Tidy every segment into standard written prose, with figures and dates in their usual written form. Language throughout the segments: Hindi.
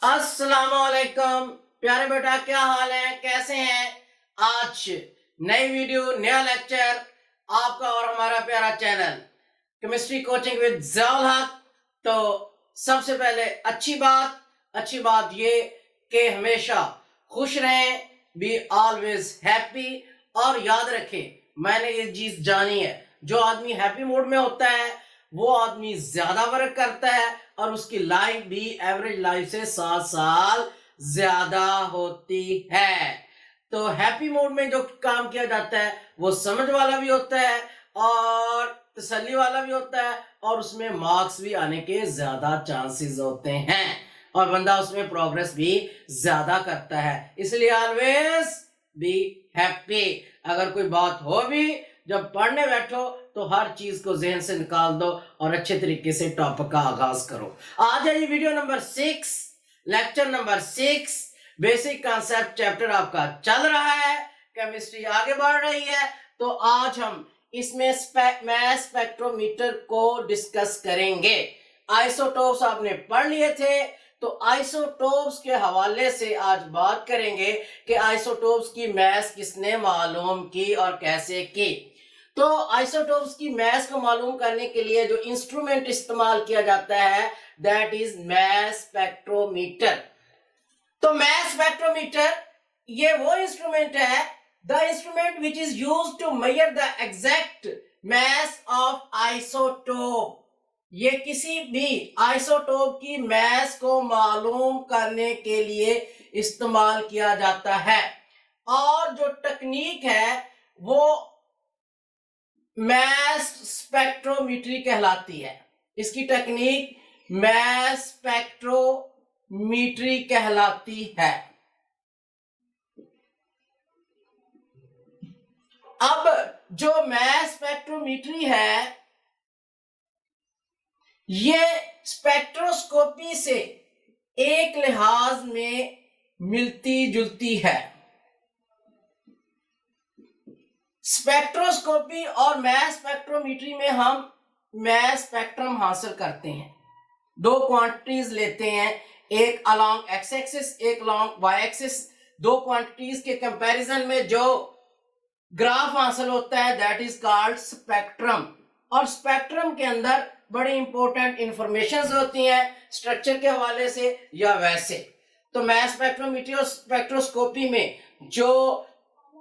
अस्सलामुअलैकुम प्यारे बेटा, क्या हाल है, कैसे हैं? आज नई वीडियो, नया लेक्चर, आपका और हमारा प्यारा channel chemistry coaching with Ziaul हक। तो सबसे पहले अच्छी बात ये कि हमेशा खुश रहें, बी ऑलवेज हैप्पी। और याद रखें, मैंने ये चीज जानी है, जो आदमी हैप्पी मूड में होता है वो आदमी ज्यादा वर्क करता है और उसकी लाइफ भी एवरेज लाइफ से 7 साल ज्यादा होती है। तो हैप्पी मूड में जो काम किया जाता है वो समझ वाला भी होता है और तसल्ली वाला भी होता है और उसमें मार्क्स भी आने के ज्यादा चांसेस होते हैं और बंदा उसमें प्रोग्रेस भी ज्यादा करता है। इसलिए ऑलवेज बी हैप्पी। अगर कोई बात हो भी, जब पढ़ने बैठो तो हर चीज को जहन से निकाल दो और अच्छे तरीके से टॉपिक का आगाज करो। आज है ये video number 6, lecture number 6, basic concept chapter आपका चल रहा है, केमिस्ट्री आगे बढ़ रही है। तो आज हम इसमें मैस स्पेक्ट्रोमीटर को डिस्कस करेंगे। आइसोटोप्स आपने पढ़ लिए थे, तो आइसोटोप्स के हवाले से आज बात करेंगे कि आइसोटोप्स की मैस किसने मालूम की और कैसे की। तो आइसोटोप्स की मैस को मालूम करने के लिए जो इंस्ट्रूमेंट इस्तेमाल किया जाता है दैट इज मैस स्पेक्ट्रोमीटर। तो मैस स्पेक्ट्रोमीटर ये वो इंस्ट्रूमेंट है, the instrument which is used to measure the exact mass of isotope. ये किसी भी आइसोटोप की मैस को मालूम करने के लिए इस्तेमाल किया जाता है और जो टेक्निक है वो मैस स्पेक्ट्रोमीट्री कहलाती है। इसकी टेक्निक मैस स्पेक्ट्रोमीट्री कहलाती है। अब जो मैस स्पेक्ट्रोमीट्री है ये स्पेक्ट्रोस्कोपी से एक लिहाज में मिलती जुलती है। स्पेक्ट्रोस्कोपी और मैस स्पेक्ट्रोमीट्री में हम मैस स्पेक्ट्रम हासिल करते हैं। दो क्वांटिटीज लेते हैं, एक अलोंग एक्स एक्सिस, एक अलोंग वाई एक्सिस। दो क्वांटिटीज के कंपैरिजन में जो ग्राफ हासिल होता है दैट इज कॉल्ड स्पेक्ट्रम। और स्पेक्ट्रम के अंदर बड़ी इंपॉर्टेंट इंफॉर्मेशन होती हैं स्ट्रक्चर के हवाले से या वैसे। तो मैस स्पेक्ट्रोमीट्री और स्पेक्ट्रोस्कोपी में जो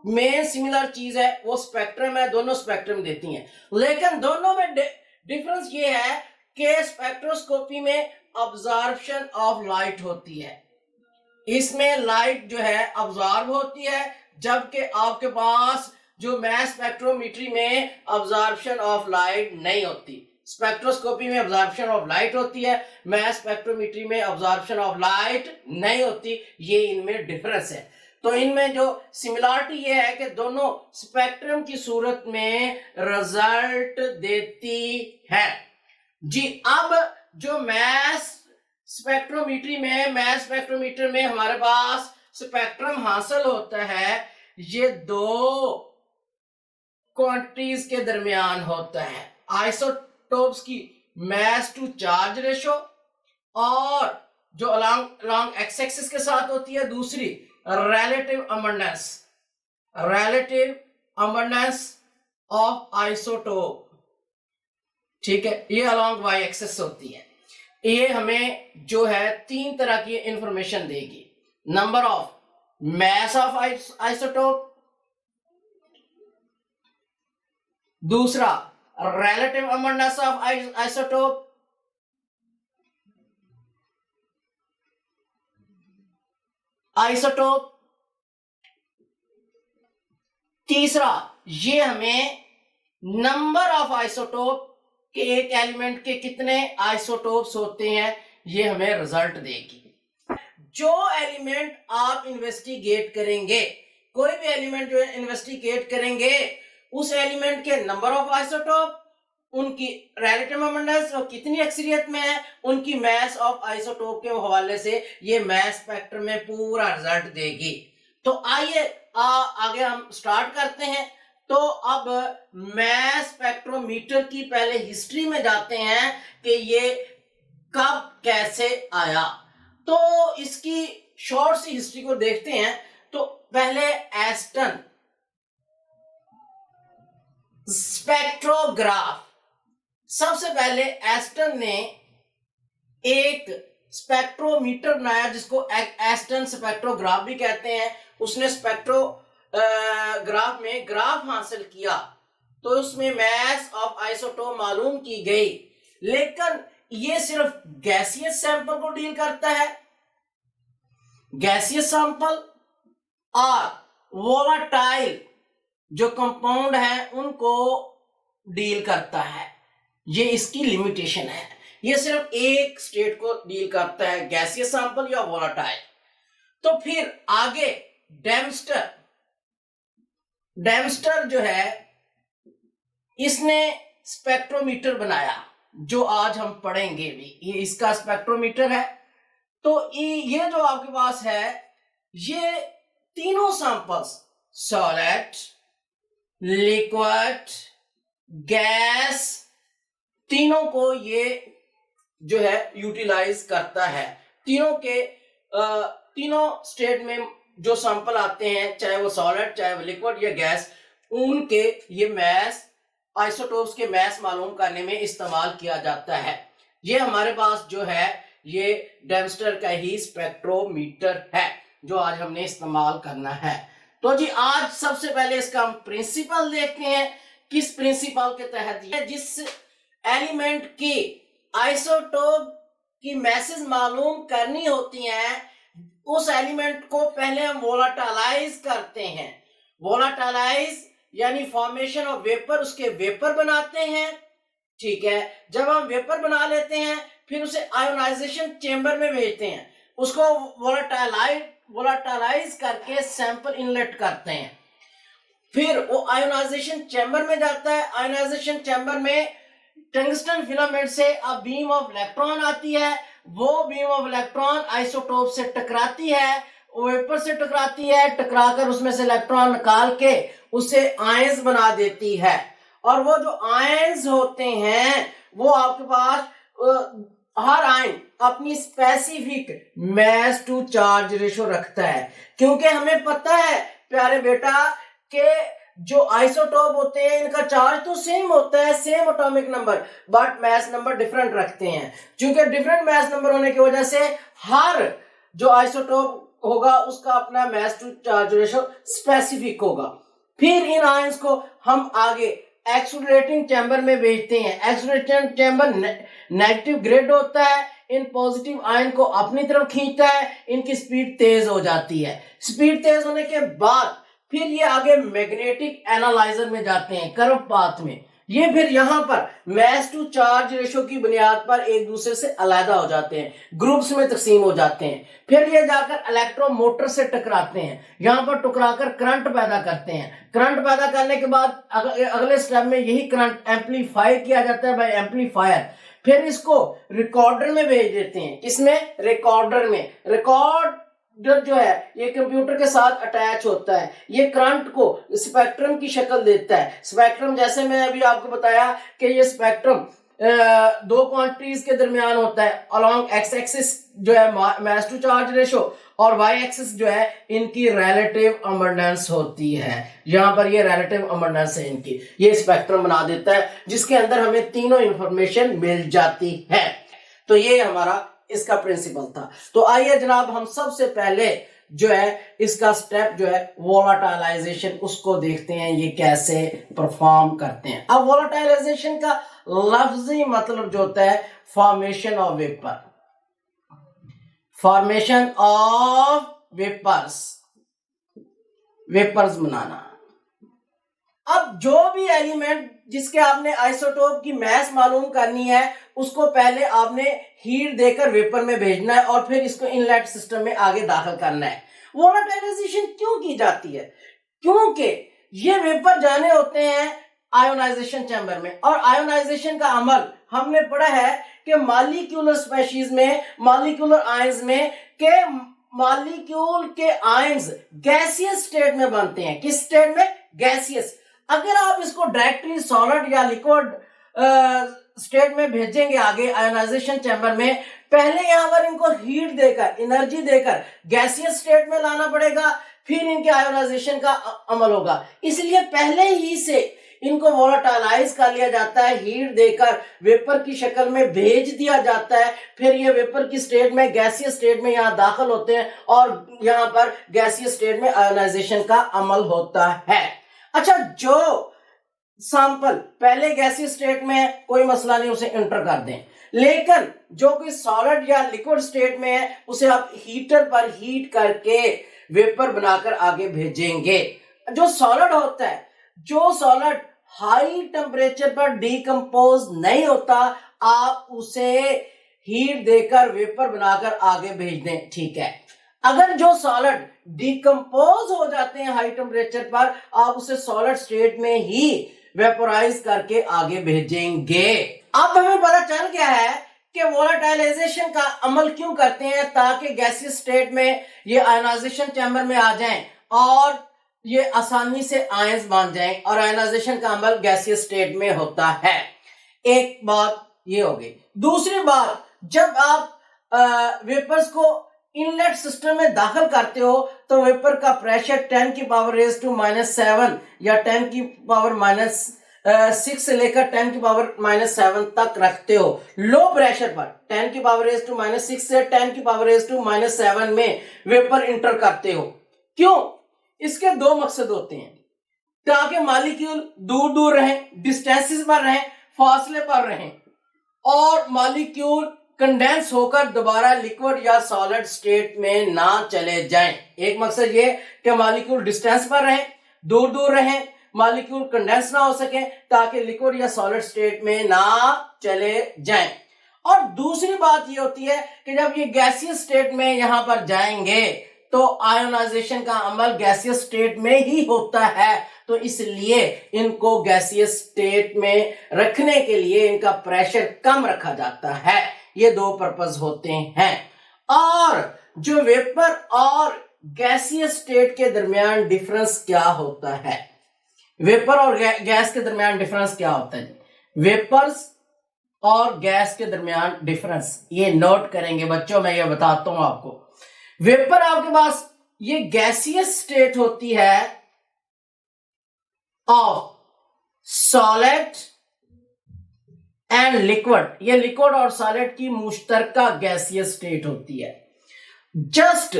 मेन सिमिलर चीज है वो स्पेक्ट्रम है, दोनों स्पेक्ट्रम देती हैं। लेकिन दोनों में डिफरेंस ये है कि स्पेक्ट्रोस्कोपी में ऑब्जर्वेशन ऑफ लाइट होती है, इसमें लाइट जो है ऑब्जर्व होती है, जबकि आपके पास जो मैस स्पेक्ट्रोमीट्री में ऑब्जर्वेशन ऑफ लाइट नहीं होती। स्पेक्ट्रोस्कोपी में ऑब्जर्वेशन ऑफ लाइट होती है, मैस स्पेक्ट्रोमीट्री में ऑब्जर्वेशन ऑफ लाइट नहीं होती। ये इनमें डिफरेंस है। तो इनमें जो सिमिलरिटी ये है कि दोनों स्पेक्ट्रम की सूरत में रिजल्ट देती है जी। अब जो मैस स्पेक्ट्रोमीटर में हमारे पास स्पेक्ट्रम हासिल होता है, ये दो क्वांटिटीज के दरमियान होता है। आइसोटोप्स की मैस टू चार्ज रेशो और जो अलोंग एक्स एक्सिस के साथ होती है दूसरी relative abundance ऑफ आइसोटोप। ठीक है, ये अलोंग वाई एक्सिस होती है। ये हमें जो है 3 तरह की इंफॉर्मेशन देगी। Number of mass of isotope, दूसरा relative abundance ऑफ आइसोटोप, तीसरा ये हमें नंबर ऑफ आइसोटोप के एक एलिमेंट के कितने आइसोटोप्स होते हैं, ये हमें रिजल्ट देगी। जो एलिमेंट आप इन्वेस्टिगेट करेंगे, कोई भी एलिमेंट जो इन्वेस्टिगेट करेंगे, उस एलिमेंट के नंबर ऑफ आइसोटोप, उनकी रिलेटिव अबंडेंस और कितनी अक्सरियत में है, उनकी मैस ऑफ आइसोटोप के हवाले से ये मैस स्पेक्ट्रम में पूरा रिजल्ट देगी। तो आइए आगे हम स्टार्ट करते हैं। तो अब मैस स्पेक्ट्रोमीटर की पहले हिस्ट्री में जाते हैं कि ये कब कैसे आया। तो इसकी शॉर्ट सी हिस्ट्री को देखते हैं। तो पहले एस्टन स्पेक्ट्रोग्राफ, सबसे पहले एस्टन ने एक स्पेक्ट्रोमीटर बनाया जिसको एस्टन स्पेक्ट्रोग्राफ भी कहते हैं। उसने स्पेक्ट्रोग्राफ में ग्राफ हासिल किया तो उसमें मैस ऑफ आइसोटोप मालूम की गई, लेकिन ये सिर्फ गैसियस सैंपल को डील करता है। गैसियस सैंपल और वोलाटाइल जो कंपाउंड है उनको डील करता है। ये इसकी लिमिटेशन है, ये सिर्फ एक स्टेट को डील करता है, गैसियस सैंपल या वोलाटाइल। तो फिर आगे डेम्स्टर जो है इसने स्पेक्ट्रोमीटर बनाया जो आज हम पढ़ेंगे भी, ये इसका स्पेक्ट्रोमीटर है। तो ये जो आपके पास है ये तीनों सैंपल्स सॉलिड, लिक्विड, गैस, तीनों को ये जो है यूटिलाइज करता है। तीनों स्टेट में जो सैंपल आते हैं, चाहे वो सॉलिड, चाहे वो लिक्विड या गैस, उनके ये मैस आइसोटोप्स के मैस मालूम करने में इस्तेमाल किया जाता है। ये हमारे पास जो है ये डेम्स्टर का ही स्पेक्ट्रोमीटर है जो आज हमने इस्तेमाल करना है। तो जी आज सबसे पहले इसका हम प्रिंसिपल देखते हैं। किस प्रिंसिपल के तहत ये, जिस एलिमेंट की आइसोटोप की मैसेज मालूम करनी होती हैं उस एलिमेंट को पहले हम वोलाटाइलाइज करते हैं। वोलाटाइलाइज यानी फॉर्मेशन ऑफ वेपर, उसके वेपर बनाते हैं। ठीक है, जब हम वेपर बना लेते हैं फिर उसे आयोनाइजेशन चेंबर में भेजते हैं, उसको वोलाटाइलाइज करके सैंपल इनलेट करते हैं। फिर वो आयोनाइजेशन चेंबर में जाता है। आयोनाइजेशन चेंबर में टंगस्टन फिलामेंट से अब बीम ऑफ इलेक्ट्रॉन आती है। वो बीम ऑफ इलेक्ट्रॉन आइसोटोप से टकराती है, वेपर से टकराती है, टकराकर उसमें से इलेक्ट्रॉन निकाल के उसे आयंस बना देती है। और वो जो आयंस होते हैं वो आपके पास हर आयन अपनी specific mass to charge ratio रखता है, क्योंकि हमें पता है प्यारे बेटा कि जो आइसोटोप होते हैं इनका चार्ज तो सेम होता है, same atomic number, but mass number different रखते हैं। क्योंकि डिफरेंट मैस नंबर होने की वजह से हर जो आइसोटोप होगा उसका अपना mass to charge ratio specific होगा। फिर इन आयंस को हम आगे एक्सीलरेटिंग चैम्बर में भेजते हैं। एक्सीलरेटिंग चैम्बर नेगेटिव ग्रेड होता है, इन पॉजिटिव आयन को अपनी तरफ खींचता है, इनकी स्पीड तेज हो जाती है। स्पीड तेज होने के बाद फिर ये आगे मैग्नेटिक एनालाइजर में जाते हैं, कर्व पाथ में। ये फिर यहां पर मैस टू चार्ज रेशो की बुनियाद पर एक दूसरे से अलग हो जाते हैं, ग्रुप्स में तकसीम हो जाते हैं। फिर ये जाकर इलेक्ट्रोमोटर से टकराते हैं, यहां पर टकराकर करंट पैदा करते हैं। करंट पैदा करने के बाद अगले स्टेप में यही करंट एम्पलीफाई किया जाता है बाय एम्पलीफायर। फिर इसको रिकॉर्डर में भेज देते हैं। किसमें? रिकॉर्डर में। रिकॉर्डर जो है ये कंप्यूटर के साथ अटैच होता है, ये करंट को स्पेक्ट्रम की शक्ल देता है। स्पेक्ट्रम जैसे मैं अभी आपको बताया कि ये स्पेक्ट्रम दो क्वांटिटीज के दरमियान होता है। अलोंग एक्स एक्सिस जो है मैस टू चार्ज रेशो और वाई एक्सिस जो है इनकी रिलेटिव अबंडेंस होती है। यहां पर ये रिलेटिव अबंडेंस है इनकी, ये स्पेक्ट्रम बना देता है जिसके अंदर हमें तीनों इंफॉर्मेशन मिल जाती है। तो ये हमारा इसका प्रिंसिपल था। तो आइए जनाब हम सबसे पहले जो है इसका स्टेप जो है वोलाटाइलाइजेशन उसको देखते हैं, ये कैसे परफॉर्म करते हैं। अब वोलाटाइलाइजेशन का लफ्जी मतलब जो होता है formation of vapour, formation of vapours बनाना। अब जो भी एलिमेंट जिसके आपने आइसोटोप की मैस मालूम करनी है उसको पहले आपने हीट देकर वेपर में भेजना है और फिर इसको इनलेट सिस्टम में आगे दाखिल करना है। वोलाटाइलाइजेशन क्यों की जाती है? क्योंकि ये वेपर जाने होते हैं आयोनाइजेशन चैम्बर में, और आयोनाइजेशन का अमल हमने पढ़ा है कि मॉलिक्यूलर स्पेशीज में, मॉलिक्यूलर आयंस में के मॉलिक्यूल के आयंस गैसियस स्टेट में बनते हैं। किस स्टेट में? गैसियस। अगर आप इसको डायरेक्टली सॉलिड या लिक्विड स्टेट में भेजेंगे आगे आयोनाइजेशन चैम्बर में, पहले यहां पर इनको हीट देकर, एनर्जी देकर गैसियस स्टेट में लाना पड़ेगा, फिर इनके आयोनाइजेशन का अमल होगा। इसलिए पहले ही से इनको वोलेटाइलाइज कर लिया जाता है, हीट देकर वेपर की शक्ल में भेज दिया जाता है, फिर ये वेपर की स्टेट में, गैसियस स्टेट में यहां दाखिल होते हैं और यहां पर गैसियस स्टेट में आयोनाइजेशन का अमल होता है। अच्छा, जो सैंपल पहले गैसियस स्टेट में, कोई मसला नहीं, उसे इंटर कर दें, लेकिन जो कोई सॉलिड या लिक्विड स्टेट में है उसे आप हीटर पर हीट करके वेपर बनाकर आगे भेजेंगे। जो सॉलिड होता है, जो सॉलिड हाई टेम्परेचर पर डिकम्पोज नहीं होता, आप उसे हीट देकर वेपर बनाकर आगे भेज दें, ठीक है। अगर जो सॉलिड डिकम्पोज हो जाते हैं हाई टेम्परेचर पर, आप उसे सॉलिड स्टेट में ही वेपोराइज करके आगे भेजेंगे। अब हमें पता चल गया है कि वोलेटाइलाइजेशन का अमल क्यों करते हैं, ताकि गैसियस स्टेट में ये आयोनाइजेशन चैम्बर में आ जाएं और ये आसानी से आयंस बन जाएं और आयोनाइजेशन का अमल गैसियस स्टेट में होता है। एक बात ये हो गई। दूसरी बात, जब आप वेपर्स को इनलेट सिस्टम में दाखिल करते हो तो वेपर का प्रेशर 10 की पावर रेज टू -7 या 10 की पावर -6 से लेकर 10 की पावर -7 तक रखते हो। लो प्रेशर पर 10 की पावर रेज टू -6 से 10 की पावर रेज टू -7 में वेपर इंटर करते हो। क्यों? इसके दो मकसद होते हैं, ताकि मॉलिक्यूल दूर दूर रहें, डिस्टेंसेस पर रहें, फासले पर रहें और मॉलिक्यूल कंडेंस होकर दोबारा लिक्विड या सॉलिड स्टेट में ना चले जाएं। एक मकसद ये कि मॉलिक्यूल डिस्टेंस पर रहें, दूर दूर रहें, मॉलिक्यूल कंडेंस ना हो सके ताकि लिक्विड या सॉलिड स्टेट में ना चले जाएं। और दूसरी बात ये होती है कि जब ये गैसियस स्टेट में यहां पर जाएंगे तो आयोनाइजेशन का अमल गैसियस स्टेट में ही होता है, तो इसलिए इनको गैसियस स्टेट में रखने के लिए इनका प्रेशर कम रखा जाता है। ये दो पर्पस होते हैं। और जो वेपर और गैसियस स्टेट के दरमियान डिफरेंस क्या होता है, वेपर और गैस के दरमियान डिफरेंस क्या होता है? वेपर्स और गैस के दरमियान डिफरेंस ये नोट करेंगे बच्चों, मैं ये बताता हूं आपको। वेपर आपके पास ये गैसियस स्टेट होती है ऑफ सॉलिड एंड लिक्विड, ये लिक्विड और सॉलिड की मुश्तरका गैसियस स्टेट होती है। Just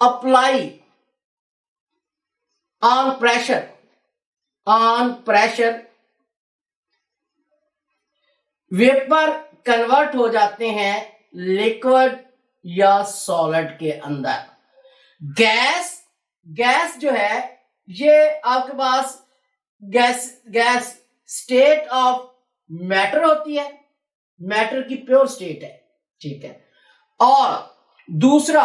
apply on pressure vapour convert हो जाते हैं लिक्विड या सॉलिड के अंदर। गैस जो है ये आपके पास गैस स्टेट ऑफ मैटर होती है, मैटर की प्योर स्टेट है, ठीक है। और दूसरा,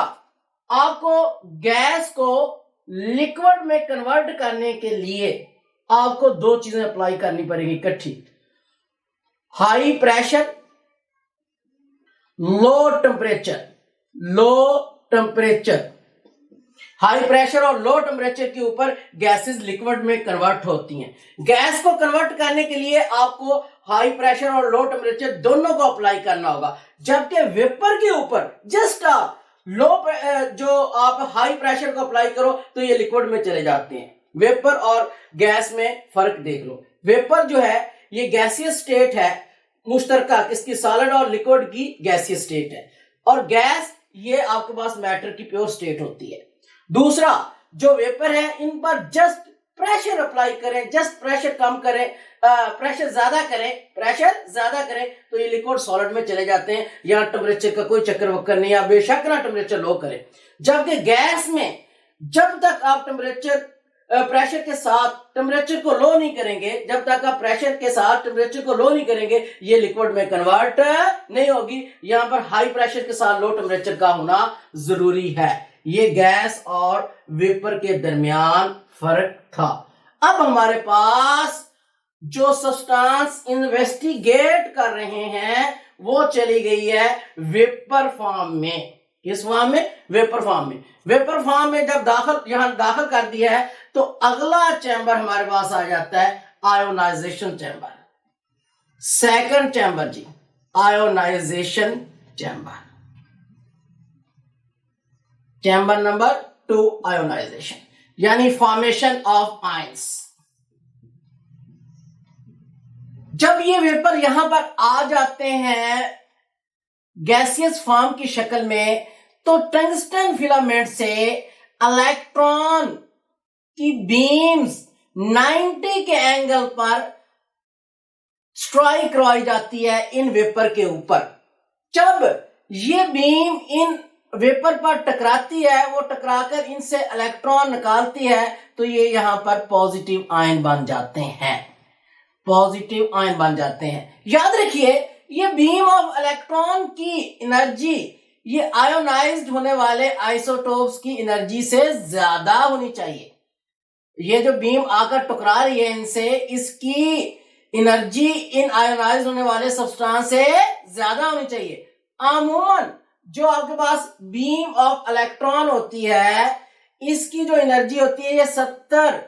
आपको गैस को लिक्विड में कन्वर्ट करने के लिए आपको दो चीजें अप्लाई करनी पड़ेगी इकट्ठी, high pressure, low temperature. High pressure और लो टेम्परेचर के ऊपर गैसेस लिक्विड में कन्वर्ट होती हैं। गैस को कन्वर्ट करने के लिए आपको हाई प्रेशर और लो टेम्परेचर दोनों को अप्लाई करना होगा, जबकि वेपर के ऊपर जस्ट जो आप हाई प्रेशर को अप्लाई करो तो ये लिक्विड में चले जाते हैं। वेपर और गैस में फर्क देख लो। वेपर जो है ये गैसियस स्टेट है मुश्तरका, इसकी सॉलिड और लिक्विड की गैसियस स्टेट है, और गैस ये आपके पास मैटर की प्योर स्टेट होती है। दूसरा, जो वेपर है इन पर जस्ट प्रेशर अप्लाई करें, जस्ट प्रेशर कम करें, प्रेशर ज्यादा करें तो ये लिक्विड सॉलिड में चले जाते हैं। यहां टेम्परेचर का कोई चक्कर वक्कर नहीं, आप बेशक ना टेम्परेचर लो करें। जबकि गैस में जब तक आप प्रेशर के साथ टेम्परेचर को लो नहीं करेंगे, जब तक आप प्रेशर के साथ टेम्परेचर को लो नहीं करेंगे, ये लिक्विड में कन्वर्ट नहीं होगी। यहां पर हाई प्रेशर के साथ लो टेम्परेचर का होना जरूरी है। ये गैस और वेपर के दरमियान फर्क था। अब हमारे पास जो सब्सटेंस इन्वेस्टिगेट कर रहे हैं वो चली गई है वेपर फॉर्म में। किस फॉर्म में? वेपर फॉर्म में। वेपर फॉर्म में जब यहां दाखिल कर दिया है तो अगला चैम्बर हमारे पास आ जाता है आयोनाइजेशन चैम्बर। सेकंड चैम्बर जी, ionisation chamber, chamber number 2 ionisation, यानी फॉर्मेशन ऑफ आयंस। जब ये वेपर यहां पर आ जाते हैं गैसियस फॉर्म की शक्ल में, तो टंगस्टन फिलामेंट से इलेक्ट्रॉन की बीम्स 90 के एंगल पर स्ट्राइक करवाई जाती है इन वेपर के ऊपर। जब ये बीम इन वेपर पर टकराती है, वो टकराकर इनसे इलेक्ट्रॉन निकालती है, तो ये यहां पर पॉजिटिव आयन बन जाते हैं, पॉजिटिव आयन बन जाते हैं। याद रखिए, ये बीम ऑफ इलेक्ट्रॉन की एनर्जी ये आयोनाइज्ड होने वाले आइसोटोप्स की एनर्जी से ज्यादा होनी चाहिए। ये जो बीम आकर टकरा रही है इनसे, इसकी एनर्जी इन आयोनाइज होने वाले सब्सटेंस से ज्यादा होनी चाहिए। अमूमन जो आपके पास बीम ऑफ इलेक्ट्रॉन होती है, इसकी जो एनर्जी होती है ये 70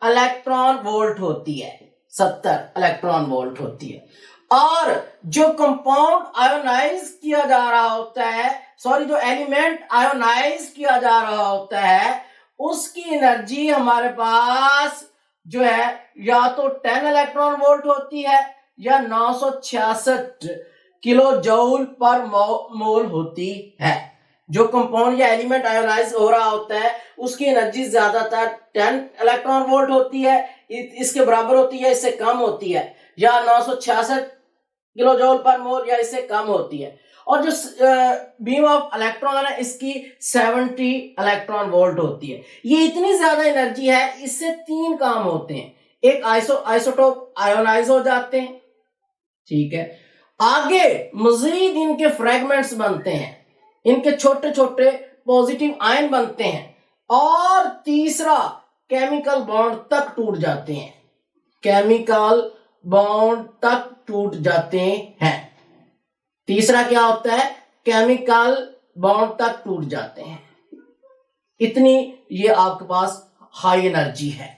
इलेक्ट्रॉन वोल्ट होती है, 70 इलेक्ट्रॉन वोल्ट होती है। और जो कंपाउंड आयोनाइज किया जा रहा होता है, सॉरी, जो एलिमेंट आयोनाइज किया जा रहा होता है, उसकी एनर्जी हमारे पास जो है या तो 10 इलेक्ट्रॉन वोल्ट होती है या 966 किलो जूल पर मोल होती है। जो कंपाउंड या एलिमेंट आयोनाइज हो रहा होता है उसकी एनर्जी ज्यादातर 10 इलेक्ट्रॉन वोल्ट होती है, इसके बराबर होती है, इससे कम होती है, या 966 किलो जूल पर मोल या इससे कम होती है। और जो बीम ऑफ इलेक्ट्रॉन है इसकी 70 इलेक्ट्रॉन वोल्ट होती है। ये इतनी ज्यादा एनर्जी है, इससे 3 काम होते हैं। एक आइसोटोप आयोनाइज हो जाते हैं, ठीक है, आगे मजीद इनके फ्रेगमेंट्स बनते हैं, इनके छोटे छोटे पॉजिटिव आयन बनते हैं, और तीसरा केमिकल बॉन्ड तक टूट जाते हैं, केमिकल बॉन्ड तक टूट जाते हैं। तीसरा क्या होता है, केमिकल बॉन्ड तक टूट जाते हैं। इतनी ये आपके पास हाई एनर्जी है।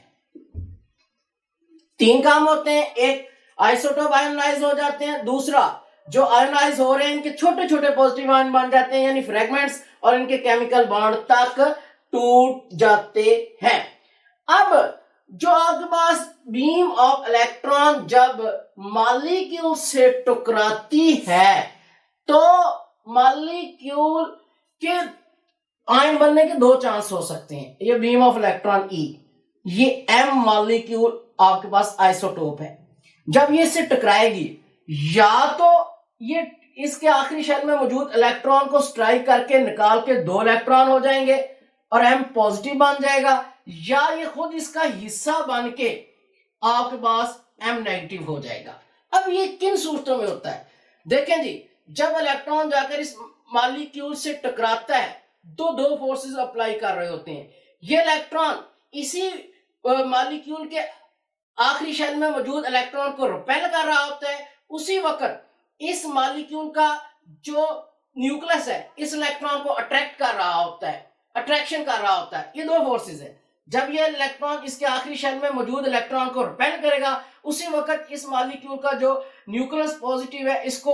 3 काम होते हैं, एक आइसोटोप आयोनाइज हो जाते हैं, दूसरा जो आयोनाइज हो रहे हैं इनके छोटे छोटे पॉजिटिव आयन बन जाते हैं यानी फ्रेगमेंट्स, और इनके केमिकल बॉन्ड तक टूट जाते हैं। अब जो आपके पास बीम ऑफ इलेक्ट्रॉन जब मॉलिक्यूल से टकराती है, तो मॉलिक्यूल के आयन बनने के 2 चांस हो सकते हैं। ये बीम ऑफ इलेक्ट्रॉन ई, ये एम मॉलिक्यूल आपके पास आइसोटोप है। जब ये इससे टकराएगी, या तो ये इसके आखिरी शेल में मौजूद इलेक्ट्रॉन को स्ट्राइक करके निकाल के 2 इलेक्ट्रॉन हो जाएंगे और एम पॉजिटिव बन जाएगा, या ये खुद इसका हिस्सा बन के आपके पास एम नेगेटिव हो जाएगा। अब ये किन सूरतों में होता है, देखें जी, जब इलेक्ट्रॉन जाकर इस मॉलिक्यूल से टकराता है तो 2 फोर्सेस अप्लाई कर रहे होते हैं। ये इलेक्ट्रॉन इसी मॉलिक्यूल के आखिरी शेल में मौजूद इलेक्ट्रॉन को रिपेल कर रहा होता है, उसी वक्त इस मॉलिक्यूल का जो न्यूक्लियस है इस इलेक्ट्रॉन को अट्रैक्ट कर रहा होता है, अट्रैक्शन कर रहा होता है। ये 2 फोर्सेस है। जब ये इलेक्ट्रॉन इसके आखिरी शेल में मौजूद इलेक्ट्रॉन को रिपेल करेगा, उसी वक्त इस मॉलिक्यूल का जो न्यूक्लियस पॉजिटिव है इसको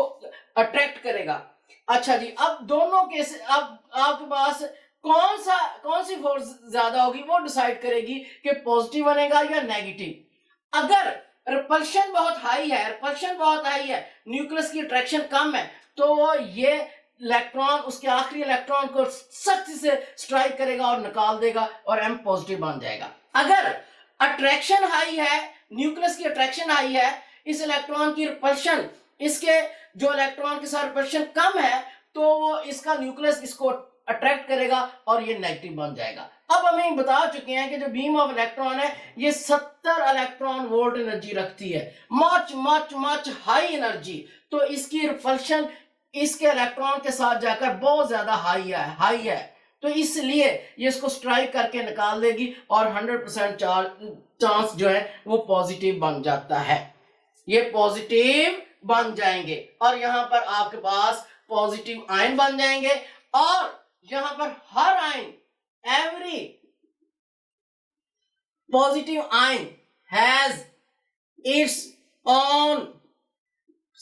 अट्रैक्ट करेगा। अच्छा जी, अब दोनों केस, अब आपके पास कौन सी फोर्स ज्यादा होगी वो डिसाइड करेगी कि पॉजिटिव बनेगा या नेगेटिव। अगर रिपल्शन बहुत हाई है, रिपल्शन बहुत हाई है, न्यूक्लियस की अट्रैक्शन कम है, तो ये इलेक्ट्रॉन उसके आखिरी इलेक्ट्रॉन को सख्ती से स्ट्राइक करेगा और निकाल देगा और एम पॉजिटिव बन जाएगा। अगर अट्रैक्शन हाई है, न्यूक्लियस की अट्रैक्शन हाई है, इस इलेक्ट्रॉन की रिपल्शन, इसके जो इलेक्ट्रॉन के साथ रिपल्शन कम है, तो वो इसका न्यूक्लियस इसको अट्रैक्ट करेगा और ये नेगेटिव बन जाएगा। अब हमें बता चुके हैं कि जो बीम ऑफ इलेक्ट्रॉन है ये 70 इलेक्ट्रॉन वोल्ट एनर्जी रखती है, much much much high energy. तो इसकी रिपल्शन इसके इलेक्ट्रॉन के साथ जाकर बहुत ज्यादा हाई है, तो इसलिए ये इसको स्ट्राइक करके निकाल देगी और 100% चांस जो है वो पॉजिटिव बन जाता है, ये पॉजिटिव बन जाएंगे और यहां पर आपके पास पॉजिटिव आयन बन जाएंगे। और यहां पर हर ion, every positive ion has its own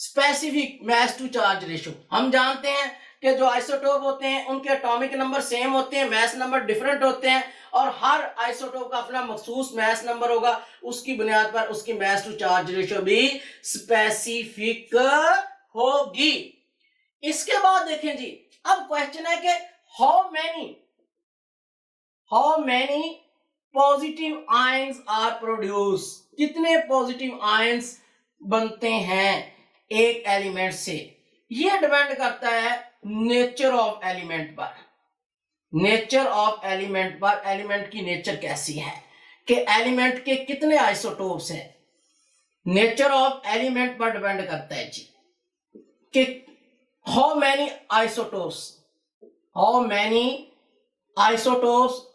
specific mass to charge ratio. हम जानते हैं कि जो आइसोटोप होते हैं उनके एटॉमिक नंबर सेम होते हैं, मास नंबर डिफरेंट होते हैं, और हर आइसोटोप का अपना मखसूस मास नंबर होगा, उसकी बुनियाद पर उसकी मास टू चार्ज रेशियो भी स्पेसिफिक होगी। इसके बाद देखें जी, अब क्वेश्चन है कि how many positive ions are produce, कितने पॉजिटिव आयंस बनते हैं एक एलिमेंट से। यह डिपेंड करता है नेचर ऑफ एलिमेंट पर, एलिमेंट की नेचर कैसी है, कि एलिमेंट के कितने आइसोटोप्स हैं। नेचर ऑफ एलिमेंट पर डिपेंड करता है जी कि how many isotopes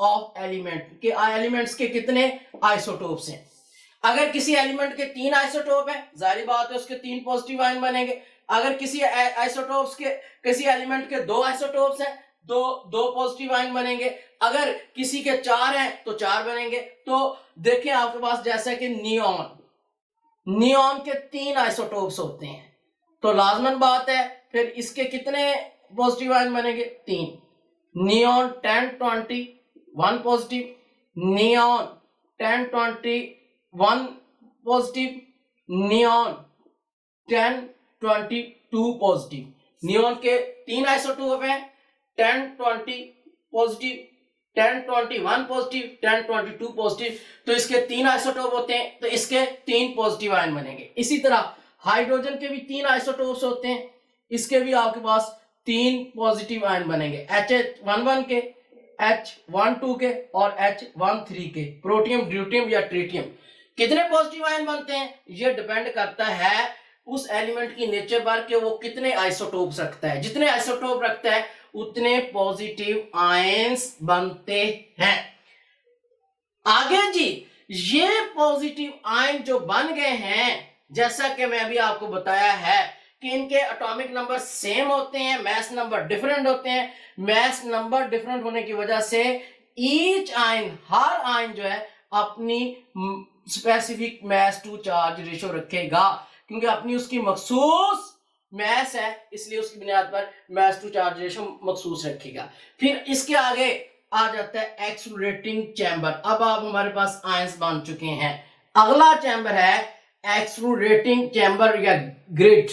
of element, के एलिमेंट्स के कितने आइसोटोप्स हैं। अगर किसी एलिमेंट के 3 आइसोटोप है, जाहिर बात है उसके 3 पॉजिटिव आयन बनेंगे। अगर किसी आइसोटोप्स के, किसी एलिमेंट के 2 आइसोटोप्स हैं, दो पॉजिटिव आयन बनेंगे। अगर किसी के 4 हैं तो 4 बनेंगे। तो देखें आपके पास जैसा कि नियॉन के 3 आइसोटोप्स होते हैं, तो लाजमन बात है फिर इसके कितने पॉजिटिव आयन बनेंगे, 3। Neon 1020 1 positive, neon 1020 1 positive, neon 1022 positive. Neon के 3 आइसोटोप हैं, 1020 पॉजिटिव, 1021 पॉजिटिव, 1022 पॉजिटिव। तो इसके 3 आइसोटोप होते हैं, तो इसके 3 पॉजिटिव आयन बनेंगे। इसी तरह हाइड्रोजन के भी 3 आइसोटोप्स होते हैं, इसके भी आपके पास 3 पॉजिटिव आयन बनेंगे, H11 के, H12 के और H13 के। प्रोटियम, ड्यूटियम या ट्रिटियम कितने पॉजिटिव आयन बनते हैं, यह डिपेंड करता है उस एलिमेंट की नेचर पर कि वो कितने आइसोटोप्स रखता है। जितने आइसोटोप रखता है उतने पॉजिटिव आयंस बनते हैं। आगे जी, ये पॉजिटिव आयन जो बन गए हैं, जैसा कि मैं अभी आपको बताया है कि इनके एटॉमिक नंबर सेम होते हैं, मास नंबर डिफरेंट होते हैं। मास नंबर डिफरेंट होने की वजह से ईच आयन, हर आयन जो है अपनी specific mass to charge ratio रखेगा, क्योंकि अपनी उसकी मखसूस मास है, इसलिए उसकी बुनियाद पर मास टू चार्ज रेशियो मखसूस रखेगा। फिर इसके आगे आ जाता है एक्सलरेटिंग चैम्बर। अब आप हमारे पास आयंस बन चुके हैं। अगला चैम्बर है एक्सलरेटिंग चैम्बर या ग्रिड।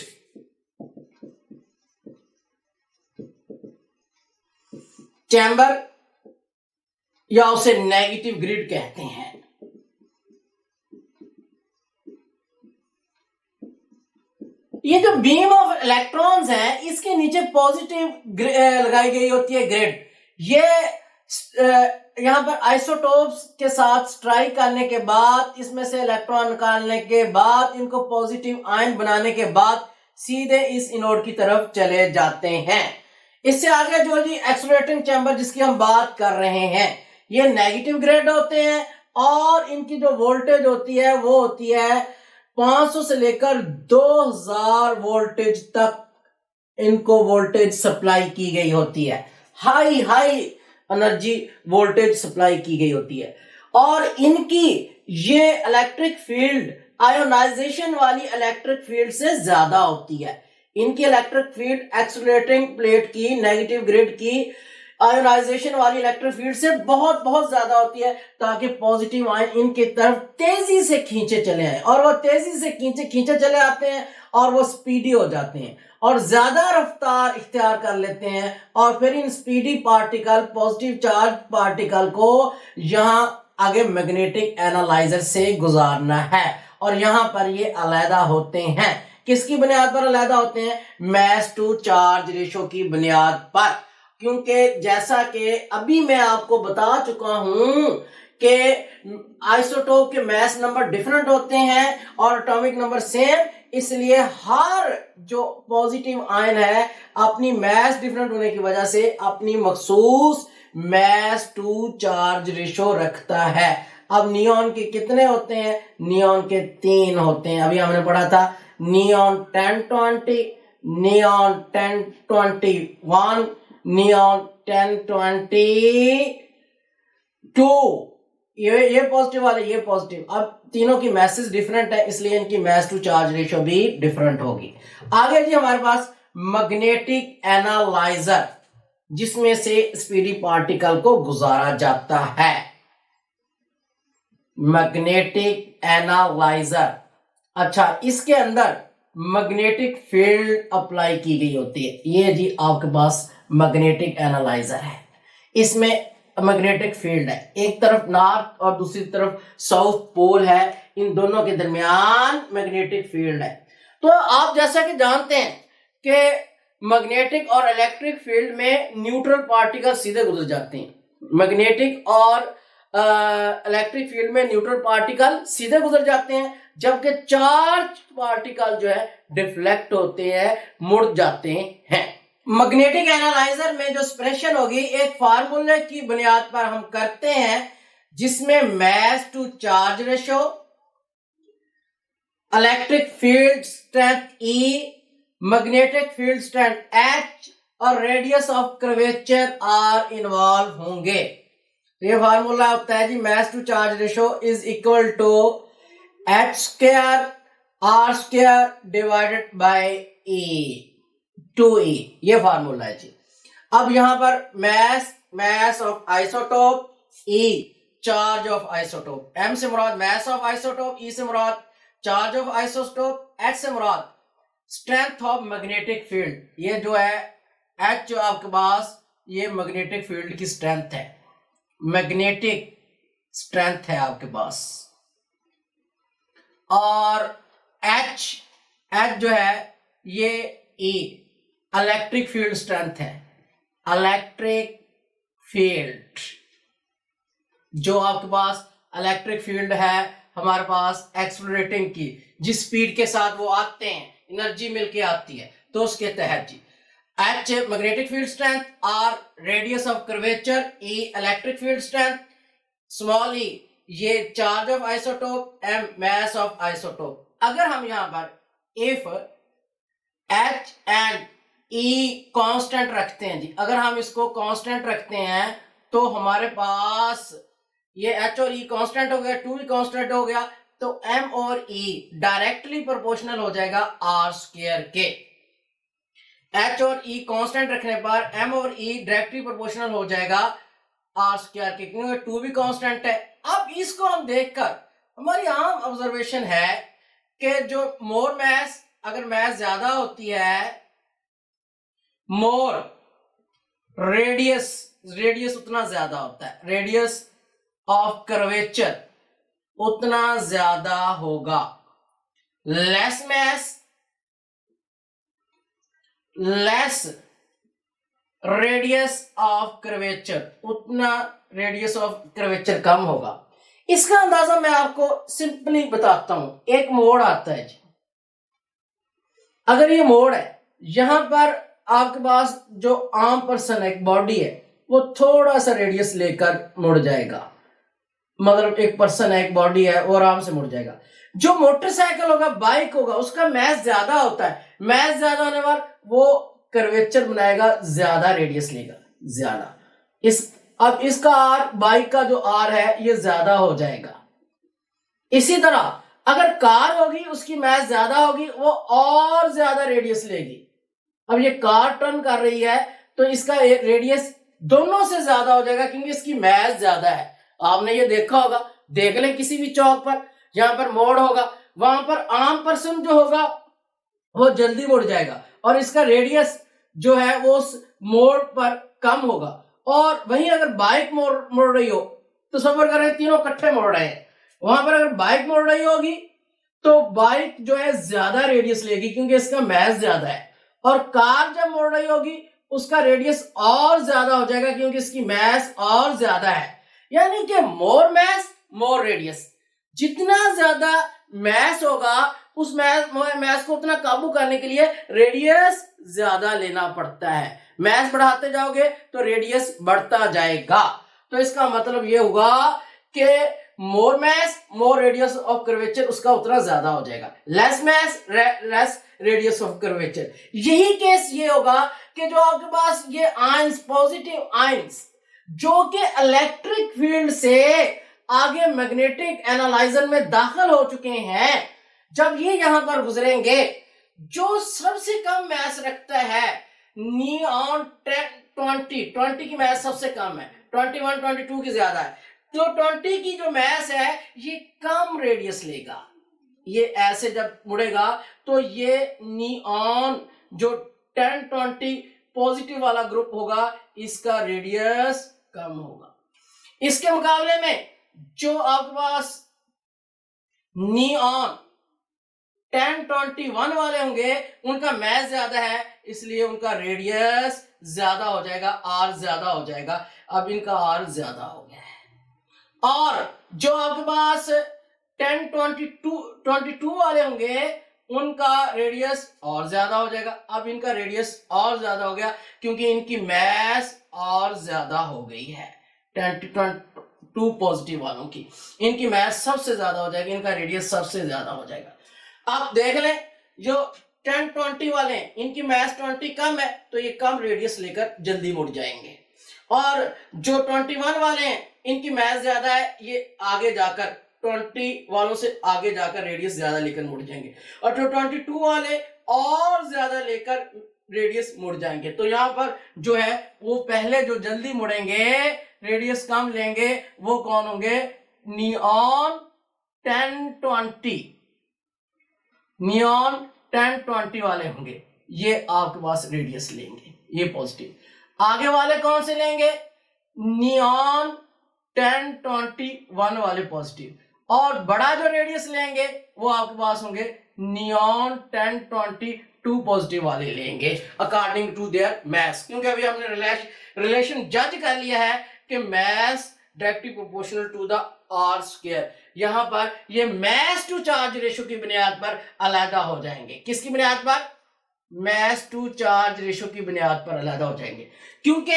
चैम्बर या उसे नेगेटिव ग्रिड कहते हैं। ये जो बीम ऑफ इलेक्ट्रॉन्स है, इसके नीचे पॉजिटिव लगाई गई होती है ग्रिड। ये यहां पर आइसोटोप्स के साथ स्ट्राइक करने के बाद, इसमें से इलेक्ट्रॉन निकालने के बाद, इनको पॉजिटिव आयन बनाने के बाद सीधे इस इनोड की तरफ चले जाते हैं। इससे आगे जो जी एक्सलरेटिंग चैम्बर जिसकी हम बात कर रहे हैं, ये नेगेटिव ग्रेड होते हैं और इनकी जो वोल्टेज होती है वो होती है 500 से लेकर 2000 वोल्टेज तक इनको वोल्टेज सप्लाई की गई होती है। हाई एनर्जी वोल्टेज सप्लाई की गई होती है। और इनकी ये इलेक्ट्रिक फील्ड आयोनाइजेशन वाली इलेक्ट्रिक फील्ड से ज्यादा होती है। इनकी इलेक्ट्रिक फील्ड एक्सलरेटिंग प्लेट की, नेगेटिव ग्रिड की आयोनाइजेशन वाली इलेक्ट्रिक फील्ड से बहुत बहुत ज्यादा होती है, ताकि पॉजिटिव आयन इनकी तरफ तेजी से खींचे चले आए। और वो तेजी से खींचे चले आते हैं और वो स्पीडी हो जाते हैं और ज्यादा रफ्तार इख्तियार कर लेते हैं। और फिर इन speedy particle, positive charge particle को यहां आगे मैग्नेटिक एनालाइजर से गुजारना है और यहां पर ये अलहदा होते हैं। किसकी बुनियाद पर अलहदा होते हैं? मास टू चार्ज रेशो की बुनियाद पर। क्योंकि जैसा कि अभी मैं आपको बता चुका हूं कि आइसोटोप के मास नंबर डिफरेंट होते हैं और एटॉमिक नंबर सेम, इसलिए हर जो पॉजिटिव आयन है अपनी मास डिफरेंट होने की वजह से अपनी मखसूस मास टू चार्ज रेशो रखता है। अब नियॉन के कितने होते हैं? नियॉन के 3 होते हैं। अभी हमने पढ़ा था नियॉन 1020, नियॉन 1021, नियॉन 1022 ये पॉजिटिव वाले, ये पॉजिटिव। अब तीनों की मैसेज डिफरेंट है, इसलिए इनकी मास टू चार्ज रेशियो भी डिफरेंट होगी। आगे जी हमारे पास मैग्नेटिक एनालाइजर, जिसमें से स्पीडी पार्टिकल को गुजारा जाता है। मैग्नेटिक एनालाइजर, अच्छा, इसके अंदर मैग्नेटिक फील्ड अप्लाई की गई होती है। ये जी आपके पास मैग्नेटिक एनालाइजर है, इसमें मैग्नेटिक फील्ड है, एक तरफ नॉर्थ और दूसरी तरफ साउथ पोल है, इन दोनों के दरमियान मैग्नेटिक फील्ड है। तो आप जैसा कि जानते हैं कि मैग्नेटिक और इलेक्ट्रिक फील्ड में न्यूट्रल पार्टिकल सीधे गुजर जाते हैं। मैग्नेटिक और इलेक्ट्रिक फील्ड में न्यूट्रल पार्टिकल सीधे गुजर जाते हैं, जबकि चार्ज पार्टिकल जो है डिफ्लेक्ट होते हैं, मुड़ जाते हैं। मैग्नेटिक एनालाइजर में जो एक्सप्रेशन होगी एक फार्मूले की बुनियाद पर हम करते हैं, जिसमें mass to charge ratio, electric field strength E, magnetic field strength H और radius of curvature R involve होंगे। ये फार्मूला होता है जी, mass to charge ratio is equal to H square R square divided by E, 2E, ये फार्मूला है जी। अब यहां पर mass of isotope, E charge of isotope, M से मुराद मास ऑफ आइसोटोप, E से मुराद चार्ज ऑफ आइसोटोप, H से मुराद स्ट्रेंथ ऑफ मैग्नेटिक फील्ड। ये जो है H जो आपके पास, ये मैग्नेटिक फील्ड की स्ट्रेंथ है, मैग्नेटिक स्ट्रेंथ है आपके पास। और H जो है ये E इलेक्ट्रिक फील्ड स्ट्रेंथ है। इलेक्ट्रिक फील्ड जो आपके पास इलेक्ट्रिक फील्ड है हमारे पास एक्सलरेटिंग की, जिस स्पीड के साथ वो आते हैं, एनर्जी मिलके आती है, तो उसके तहत जी H magnetic field strength, R radius of curvature, E electric field strength, small e ये charge of isotope, M mass of isotope. अगर हम यहां पर if H and E constant रखते हैं जी, अगर हम इसको कांस्टेंट रखते हैं तो हमारे पास ये H और E कांस्टेंट हो गया, 2 भी कांस्टेंट हो गया, तो M और E डायरेक्टली प्रोपोर्शनल हो जाएगा R स्क्वायर के। H और E कांस्टेंट रखने पर M और E डायरेक्टली प्रोपोर्शनल हो जाएगा R स्क्वायर के, क्योंकि 2 भी कांस्टेंट है। अब इसको हम देखकर हमारी आम ऑब्जर्वेशन है कि जो मोर मास, अगर मास ज्यादा होती है, मोर रेडियस उतना ज्यादा होता है, रेडियस ऑफ कर्वेचर उतना ज्यादा होगा। Less mass less radius of curvature, उतना रेडियस ऑफ कर्वेचर कम होगा। इसका अंदाजा मैं आपको सिंपली बताता हूं। एक मोड़ आता है जी, अगर ये मोड़ है, यहां पर आपके पास जो आम पर्सन है, एक बॉडी है, वो थोड़ा सा रेडियस लेकर मुड़ जाएगा। मतलब एक पर्सन है, एक बॉडी है, वो आराम से मुड़ जाएगा। जो मोटरसाइकिल होगा, बाइक होगा, उसका मास ज्यादा होता है, मास ज्यादा होने पर वो कर्वेचर बनाएगा, ज्यादा रेडियस लेगा, ज्यादा। अब इसका आर, बाइक का जो आर है, ये ज्यादा हो जाएगा। इसी तरह अगर कार होगी, उसकी मास ज्यादा होगी, वो और ज्यादा रेडियस लेगी। अब ये कार टर्न कर रही है, तो इसका रेडियस दोनों से ज्यादा हो जाएगा, क्योंकि इसकी मास ज्यादा है। आपने ये देखा होगा, देख लें किसी भी चौक पर, जहां पर मोड़ होगा, वहां पर आम पर्सन जो होगा वो जल्दी मुड़ जाएगा, और इसका रेडियस जो है वो उस मोड़ पर कम होगा। और वहीं अगर बाइक मुड़ रही हो, तो सफर कर रहे हैं, तीनों इकट्ठे मुड़ रहे हैं, वहां पर अगर बाइक मुड़ रही होगी तो बाइक जो है ज्यादा रेडियस लेगी, क्योंकि इसका मास ज्यादा है। और कार जब मुड़ रही होगी, उसका रेडियस और ज्यादा हो जाएगा, क्योंकि इसकी मास और ज्यादा है। यानी कि मोर मास मोर रेडियस, जितना ज्यादा मास होगा, उस मास को उतना काबू करने के लिए रेडियस ज्यादा लेना पड़ता है। मास बढ़ाते जाओगे तो रेडियस बढ़ता जाएगा। तो इसका मतलब ये हुआ कि मोर मास मोर रेडियस ऑफ कर्वेचर, उसका उतना ज्यादा हो जाएगा। Less mass less radius of curvature. यही केस ये होगा कि जो आपके पास ये आयंस, पॉजिटिव आयंस, जो कि इलेक्ट्रिक फील्ड से आगे मैग्नेटिक एनालाइजर में दाखिल हो चुके हैं, जब ये यहां पर गुजरेंगे, जो सबसे कम मैस रखता है नियॉन 20 की मैस सबसे कम है, 21 22 की ज्यादा है, तो 20 की जो मैस है ये कम रेडियस लेगा। ये ऐसे जब मुड़ेगा तो ये नियॉन जो 10 20 पॉजिटिव वाला ग्रुप होगा इसका रेडियस कम होगा। इसके मुकाबले में जो आपके पास नियॉन 10 21 वाले होंगे उनका मैस ज्यादा है, इसलिए उनका रेडियस ज्यादा हो जाएगा, आर ज्यादा हो जाएगा। अब इनका आर ज्यादा हो गया है। और जो आपके पास 10 22 वाले होंगे उनका रेडियस और ज्यादा हो जाएगा। अब इनका रेडियस और ज्यादा हो गया क्योंकि इनकी मैस और ज्यादा हो गई है। 10 22 पॉजिटिव वालों की इनकी मैस सबसे ज्यादा हो जाएगी, इनका रेडियस सबसे ज्यादा हो जाएगा। आप देख लें जो 10 20 वाले हैं इनकी मैस 20 कम है तो ये कम रेडियस लेकर जल्दी मुड़ जाएंगे, और जो 21 वाले हैं इनकी मैस ज्यादा है, ये आगे जाकर 20 वालों से आगे जाकर रेडियस ज्यादा लेकर मुड़ जाएंगे, और जो 22 वाले और ज्यादा लेकर रेडियस मुड़ जाएंगे। तो यहाँ पर जो है वो पहले जो जल्दी मुड़ेंगे रेडियस कम लेंगे वो कौन होंगे? नियॉन 10 20, नियॉन 10 20 वाले होंगे, ये आपके पास रेडियस लेंगे, ये पॉजिटिव। आगे वाले कौन से लेंगे? नियॉन 10 21 वाले पॉजिटिव, और बड़ा जो रेडियस लेंगे वो आपके पास होंगे नियॉन 10 22 पॉजिटिव वाले लेंगे अकॉर्डिंग टू देयर मैस, क्योंकि अभी हमने रिलेशन जज कर लिया है कि mass directly proportional to the R square. यहां पर ये मैस टू चार्ज रेशो की बुनियाद पर अलग हो जाएंगे। किसकी बुनियाद पर? मैस टू चार्ज रेशो की बुनियाद पर अलग हो जाएंगे, क्योंकि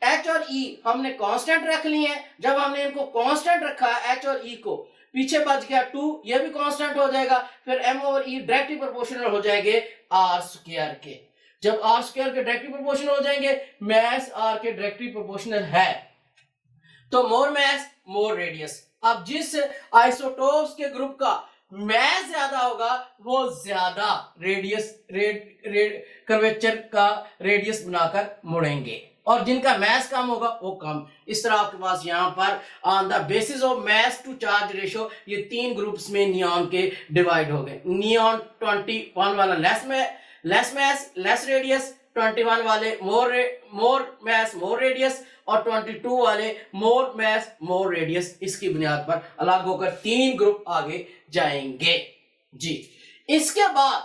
एच और ई हमने कांस्टेंट रख लिए हैं। जब हमने इनको कांस्टेंट रखा एच और ई को, पीछे बच गया 2, ये भी कांस्टेंट हो जाएगा, फिर एम और ई डायरेक्टली प्रोपोर्शनल हो जाएंगे आर स्क्वायर के। जब आर स्क्वायर के डायरेक्टली प्रोपोर्शनल हो जाएंगे, मैस आर के डायरेक्टली प्रोपोर्शनल है, तो मोर मैस मोर रेडियस। अब जिस आइसोटोप्स के ग्रुप का मैस ज्यादा होगा वो ज्यादा रेडियस कर्वेचर का रेडियस बनाकर मुड़ेंगे, और जिनका मैस कम होगा वो कम। इस तरह आपके पास यहाँ पर on the basis of mass to charge ratio ये 3 ग्रुप्स में नियॉन के डिवाइड हो गए। नियॉन 21 वाला लेस मैस लेस रेडियस, 21 वाले मोर मैस मोर रेडियस, और 22 वाले मोर मैस मोर रेडियस। इसकी बुनियाद पर अलग होकर 3 ग्रुप आगे जाएंगे जी। इसके बाद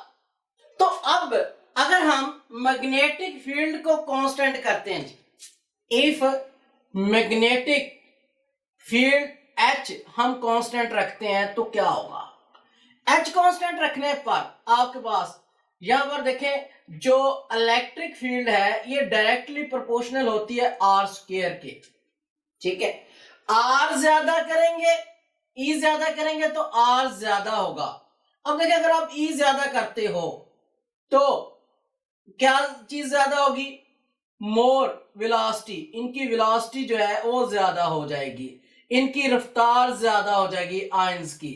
तो अब अगर हम मैग्नेटिक फील्ड को कांस्टेंट करते हैं, इफ मैग्नेटिक फील्ड H हम कांस्टेंट रखते हैं तो क्या होगा? H कांस्टेंट रखने पर आपके पास यहां पर देखें जो इलेक्ट्रिक फील्ड है ये डायरेक्टली प्रोपोर्शनल होती है आर स्क्वायर के, ठीक है। आर ज्यादा करेंगे ई ज्यादा करेंगे तो आर ज्यादा होगा। अब देखिए अगर आप ई ज्यादा करते हो तो क्या चीज ज्यादा होगी? मोर वेलोसिटी, इनकी वेलोसिटी जो है वो ज्यादा हो जाएगी, इनकी रफ्तार ज्यादा हो जाएगी आयंस की।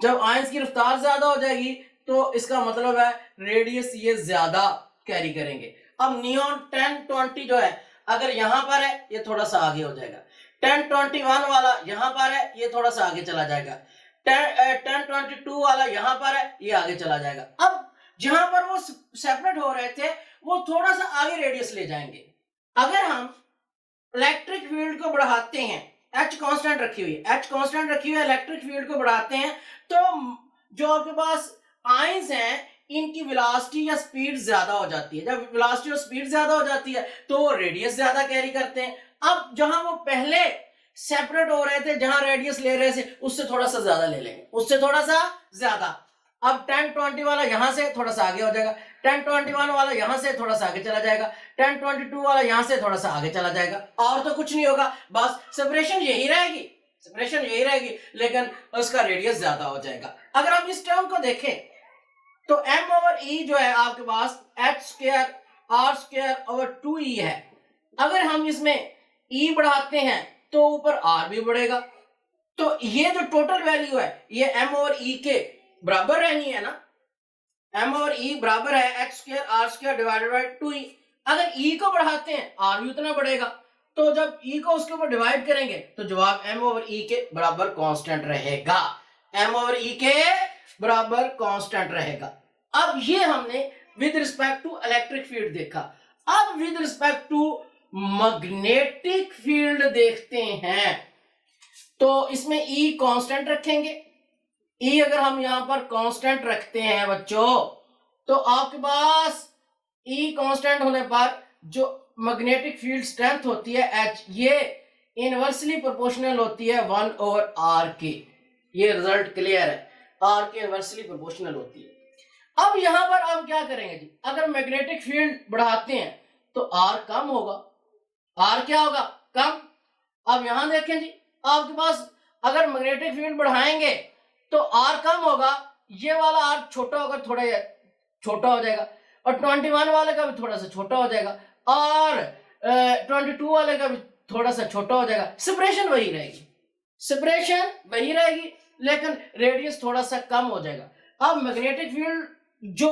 जब आयंस की रफ्तार ज्यादा हो जाएगी तो इसका मतलब है रेडियस ये ज्यादा कैरी करेंगे। अब नियॉन 10 20 जो है अगर यहां पर है ये थोड़ा सा आगे हो जाएगा, 10 21 वाला यहां पर है ये थोड़ा सा आगे चला जाएगा, 10 22 वाला यहां पर है ये आगे चला जाएगा। अब जहां पर वो सेपरेट हो रहे थे वो थोड़ा सा आगे रेडियस ले जाएंगे। अगर हम इलेक्ट्रिक फील्ड को बढ़ाते हैं, H कांस्टेंट रखी हुई है, H कांस्टेंट रखी हुई है, इलेक्ट्रिक फील्ड को बढ़ाते हैं तो जो आपके पास आयंस हैं इनकी वेलोसिटी या स्पीड ज्यादा हो जाती है। जब वेलोसिटी और स्पीड ज्यादा हो जाती है तो वो रेडियस ज्यादा कैरी करते हैं। अब जहां वो पहले सेपरेट हो रहे थे, जहां रेडियस ले रहे थे उससे थोड़ा सा ज्यादा ले लेंगे, उससे थोड़ा सा ज्यादा। अब 10 20 वाला यहां से थोड़ा सा आगे हो जाएगा, 10 21 वाला यहां से थोड़ा सा आगे चला जाएगा, 10 22 वाला यहां से थोड़ा सा आगे चला जाएगा, और तो कुछ नहीं होगा, बस सेपरेशन यही रहेगी, सेपरेशन यही रहेगी, लेकिन उसका रेडियस ज्यादा हो जाएगा। अगर आप इस टर्म को देखें तो m ओवर e जो है आपके पास h square r square over 2e है। अगर हम इसमें e बढ़ाते हैं तो ऊपर r भी बढ़ेगा, तो ये जो टोटल वैल्यू है ये m ओवर e के बराबर रहनी है ना, m ओवर e बराबर है x square r square divided bye 2e। अगर e को बढ़ाते हैं r भी उतना बढ़ेगा, तो जब e को उसके ऊपर डिवाइड करेंगे तो जवाब m ओवर e के बराबर कांस्टेंट रहेगा, m ओवर e के बराबर कांस्टेंट रहेगा। अब ये हमने with respect to electric field देखा। अब with respect to magnetic field देखते हैं। तो इसमें E कांस्टेंट रखेंगे। E अगर हम यहां पर कांस्टेंट रखते हैं बच्चों, तो आपके पास E कांस्टेंट होने पर जो मैग्नेटिक फील्ड स्ट्रेंथ होती है H, ये इनवर्सली प्रोपोर्शनल होती है 1 ओवर R के। ये रिजल्ट क्लियर है, R के इनवर्सली प्रोपोर्शनल होती है। अब यहां पर हम क्या करेंगे जी, अगर मैग्नेटिक फील्ड बढ़ाते हैं तो R कम होगा, R क्या होगा, कम। अब यहां देखें जी, आपके पास अगर मैग्नेटिक फील्ड बढ़ाएंगे तो R कम होगा, ये वाला R छोटा होगा, थोड़ा छोटा हो जाएगा, और 21 वाले का भी थोड़ा सा छोटा हो जाएगा, और 22 वाले का भी थोड़ा सा छोटा हो जाएगा। सेपरेशन वही रहेगी, सेपरेशन वही रहेगी, लेकिन रेडियस थोड़ा सा कम हो जाएगा। अब मैग्नेटिक फील्ड जो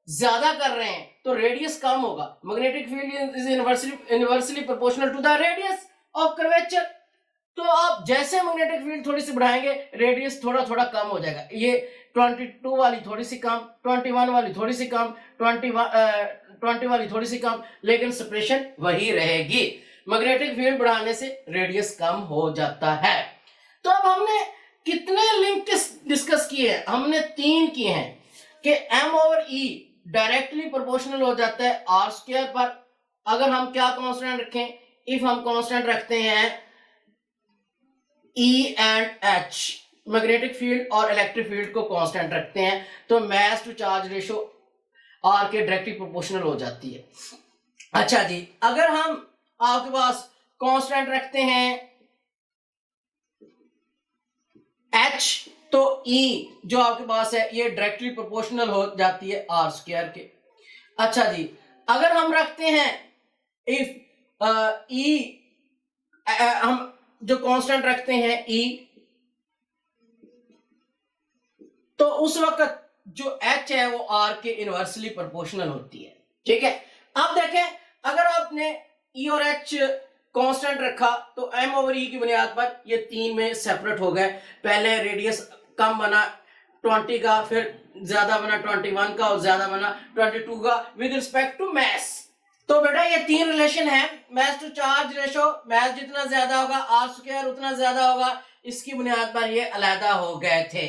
ज्यादा कर रहे हैं तो रेडियस कम होगा। Magnetic field is inversely proportional to the radius of curvature. तो आप जैसे मैग्नेटिक फील्ड थोड़ी सी बढ़ाएंगे, रेडियस थोड़ा थोड़ा कम हो जाएगा। ये 22 वाली थोड़ी सी कम, 21 वाली थोड़ी सी कम, 20 वाली थोड़ी सी कम, लेकिन सेपरेशन वही रहेगी। मैग्नेटिक फील्ड बढ़ाने से रेडियस कम हो जाता है। तो अब हमने कितने लिंक डिस्कस किए हैं? हमने 3 किए हैं कि m over e directly proportional हो जाता है r स्क्वायर पर, अगर हम क्या कांस्टेंट रखें, इफ हम कांस्टेंट रखते हैं E and H, magnetic field और इलेक्ट्रिक फील्ड को कांस्टेंट रखते हैं, तो मास टू चार्ज रेशो R के डायरेक्टली प्रोपोर्शनल हो जाती है। अच्छा जी, अगर हम आपके पास कांस्टेंट रखते हैं H, तो E जो आपके पास है ये डायरेक्टली प्रोपोर्शनल हो जाती है R स्क्वायर के। अच्छा जी, अगर हम रखते हैं इफ E, हम जो कांस्टेंट रखते हैं E, तो उस वक्त जो H है वो R के इनवर्सली प्रोपोर्शनल होती है। ठीक है, अब देखें, अगर आपने E और H कांस्टेंट रखा तो m ओवर E की बुनियाद पर ये 3 में सेपरेट हो गए। पहले रेडियस कम बना 20 का, फिर ज्यादा बना 21 का, और ज्यादा बना 22 का विद रिस्पेक्ट टू मास। तो बेटा ये 3 रिलेशन है, मास टू चार्ज रेशो, मास जितना ज्यादा होगा R स्क्वायर उतना ज्यादा होगा, इसकी बुनियाद पर ये अलहदा हो गए थे।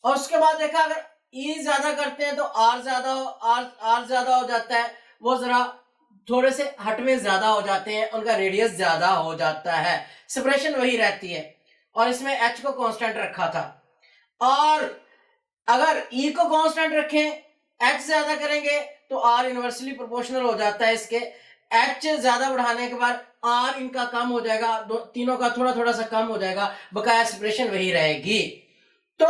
और उसके बाद देखा, अगर E ज्यादा करते हैं तो R ज्यादा हो जाता है, वो जरा थोड़े से हटवे ज्यादा हो जाते हैं, उनका रेडियस ज्यादा हो जाता है, सेपरेशन वही रहती है। और इसमें H को कांस्टेंट रखा था, और अगर E को कांस्टेंट रखें, H ज्यादा करेंगे तो R इनवर्सली प्रोपोर्शनल हो जाता है इसके। H ज्यादा बढ़ाने के बाद R इनका कम हो जाएगा, तीनों का थोड़ा थोड़ा सा कम हो जाएगा, बकाया सेपरेशन वही रहेगी। तो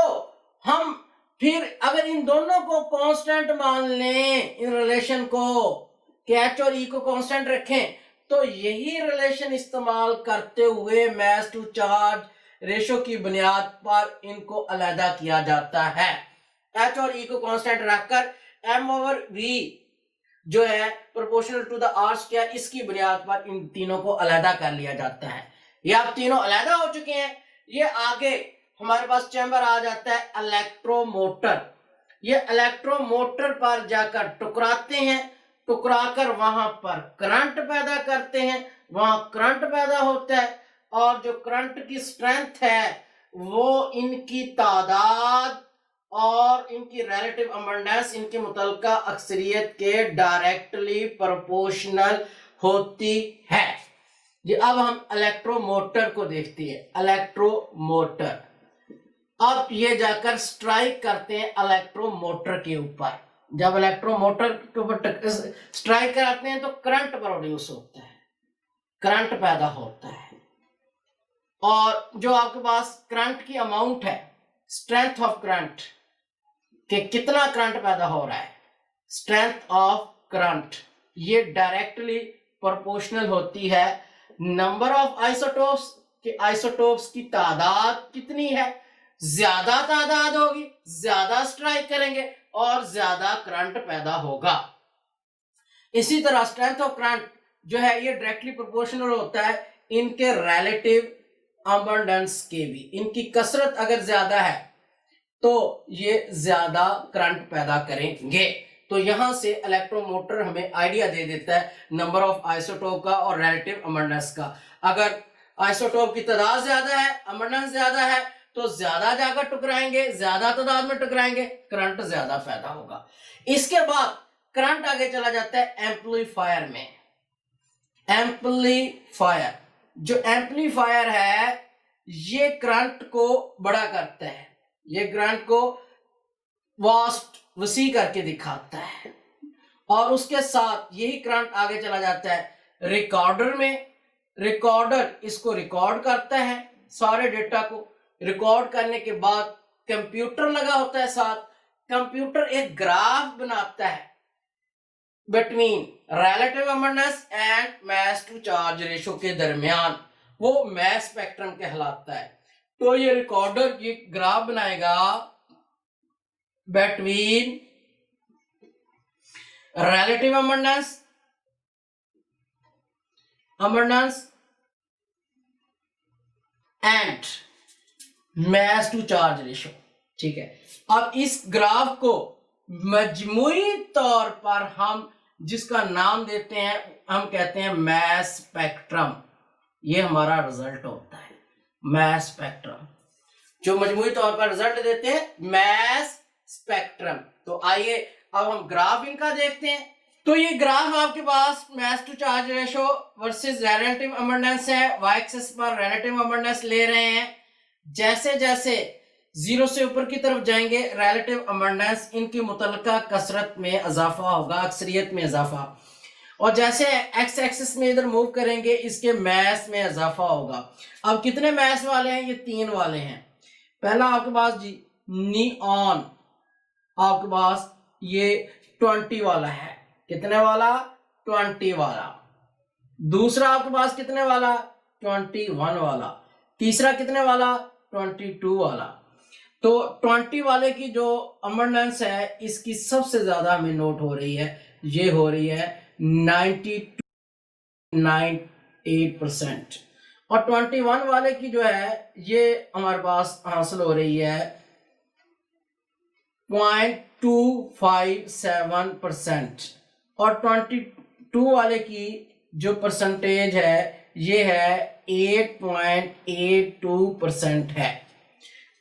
हम फिर अगर इन दोनों को कांस्टेंट मान लें, इन रिलेशन को कि H और E को कांस्टेंट रखें, तो यही रिलेशन इस्तेमाल करते हुए मास टू चार्ज रेशो की बुनियाद पर इनको अलहदा किया जाता है। H और E को कांस्टेंट रखकर m ओवर v जो है proportional to the R square, इसकी बुनियाद पर इन तीनों को अलहदा कर लिया जाता है। ये अब तीनों अलहदा हो चुके हैं। ये आगे हमारे पास चैम्बर आ जाता है इलेक्ट्रोमोटर। ये इलेक्ट्रोमोटर पर जाकर टकराते हैं, टकराकर वहां पर करंट पैदा करते हैं, वहां करंट पैदा होता है, और जो करंट की स्ट्रेंथ है वो इनकी तादाद और इनकी रिलेटिव अबंडेंस, इनकी मुतलका अक्सरियत के डायरेक्टली प्रोपोर्शनल होती है। जी, अब हम इलेक्ट्रोमोटर को देखते हैं। इलेक्ट्रोमोटर, अब ये जाकर स्ट्राइक करते हैं इलेक्ट्रोमोटर के ऊपर। जब इलेक्ट्रोमोटर के ऊपर स्ट्राइक कराते हैं तो करंट प्रोड्यूस होता है, करंट पैदा होता है, और जो आपके पास करंट की अमाउंट है, स्ट्रेंथ ऑफ करंट, कि कितना करंट पैदा हो रहा है, स्ट्रेंथ ऑफ करंट, ये डायरेक्टली प्रोपोर्शनल होती है नंबर ऑफ आइसोटोप्स कि आइसोटोप्स की तादाद कितनी है। ज्यादा तादाद होगी, ज्यादा स्ट्राइक करेंगे और ज्यादा करंट पैदा होगा। इसी तरह स्ट्रेंथ ऑफ करंट जो है ये डायरेक्टली प्रोपोर्शनल होता है इनके रिलेटिव अबंडेंस के भी। इनकी कसरत अगर ज्यादा है तो ये ज्यादा करंट पैदा करेंगे। तो यहां से इलेक्ट्रोमोटर हमें आइडिया दे देता है नंबर ऑफ आइसोटोप का और रिलेटिव अबंडेंस का। अगर आइसोटोप की तादाद ज्यादा है, अबंडेंस ज्यादा है, तो ज्यादा जाकर टकराएंगे, ज्यादा तादाद में टकराएंगे, करंट ज्यादा पैदा होगा। इसके बाद करंट आगे चला जाता है एम्पलीफायर में। एम्पलीफायर, जो एम्पलीफायर है ये करंट को बड़ा करता है, ये करंट को वास्ट वसी करके दिखाता है। और उसके साथ यही करंट आगे चला जाता है रिकॉर्डर में। रिकॉर्डर इसको रिकॉर्ड करता है, सारे डेटा को रिकॉर्ड करने के बाद कंप्यूटर लगा होता है साथ। कंप्यूटर एक ग्राफ बनाता है between relative abundance and mass to charge ratio के दरमियान, वो मास स्पेक्ट्रम कहलाता है। तो ये रिकॉर्डर ये ग्राफ बनाएगा between relative abundance and mass to charge ratio. ठीक है, अब इस ग्राफ को मजमूई तौर पर हम जिसका नाम देते हैं, हम कहते हैं मास स्पेक्ट्रम। ये हमारा रिजल्ट होता है मास स्पेक्ट्रम, जो मजमूई तौर पर रिजल्ट देते हैं मास स्पेक्ट्रम। तो आइए अब हम ग्राफ इनका देखते हैं। तो ये ग्राफ आपके पास mass to charge ratio versus relative abundance है। वाई एक्सिस पर रिलेटिव अबंडेंस ले रहे हैं। जैसे जैसे जीरो से ऊपर की तरफ जाएंगे रिलेटिव अबंडेंस, इनकी मुतलका कसरत में इजाफा होगा, अक्सरियत में इजाफा। और जैसे एक्स एक्सिस में इधर मूव करेंगे इसके मास में इजाफा होगा। अब कितने मास वाले हैं? ये 3 वाले हैं। पहला आपके पास जी नियॉन, आपके पास ये 20 वाला है। कितने वाला? 20 वाला। दूसरा आपके पास कितने वाला? 21 वाला। तीसरा कितने वाला? 22 वाला। तो 20 वाले की जो अबंडेंस है इसकी सबसे ज्यादा हमें नोट हो रही है, ये हो रही है 98%। और 21 वाले की जो है ये हमारे पास हासिल हो रही है 0.257%। और 22 वाले की जो परसेंटेज है ये है 8.82% है।